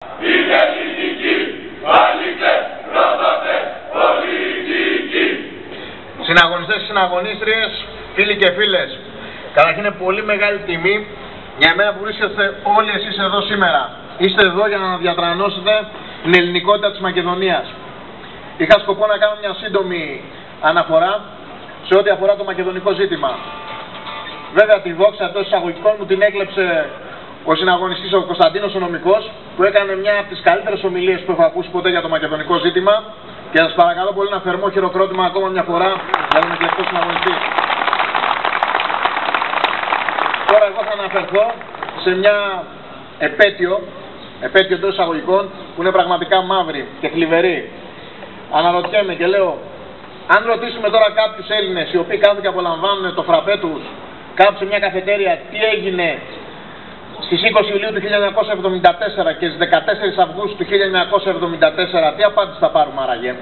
Είναι ηθική, αλήθεια, ρόδοτε, πολιτική. Συναγωνιστές και συναγωνίστριες, φίλοι και φίλες, καταρχήν είναι πολύ μεγάλη τιμή για μένα που βρίσκεστε όλοι εσείς εδώ σήμερα. Είστε εδώ για να διατρανώσετε την ελληνικότητα της Μακεδονίας. Είχα σκοπό να κάνω μια σύντομη αναφορά σε ό,τι αφορά το μακεδονικό ζήτημα. Βέβαια τη δόξα εντός εισαγωγικών μου την έκλεψε ο συναγωνιστής ο Κωνσταντίνος ο Νομικός, που έκανε μια από τις καλύτερες ομιλίες που έχω ακούσει ποτέ για το μακεδονικό ζήτημα, και σας παρακαλώ πολύ ένα θερμό χειροκρότημα ακόμα μια φορά για τον εκλεκτό συναγωνιστή. Τώρα εγώ θα αναφερθώ σε μια επέτειο εντός εισαγωγικών που είναι πραγματικά μαύρη και θλιβερή. Αναρωτιέμαι και λέω, αν ρωτήσουμε τώρα κάποιους Έλληνες οι οποίοι κάθονται και απολαμβάνουν το φραπέ τους κάπου σε μια καφετέρια τι έγινε στις 20 Ιουλίου του 1974 και στις 14 Αυγούστου του 1974, τι απάντηση θα πάρουμε άραγε?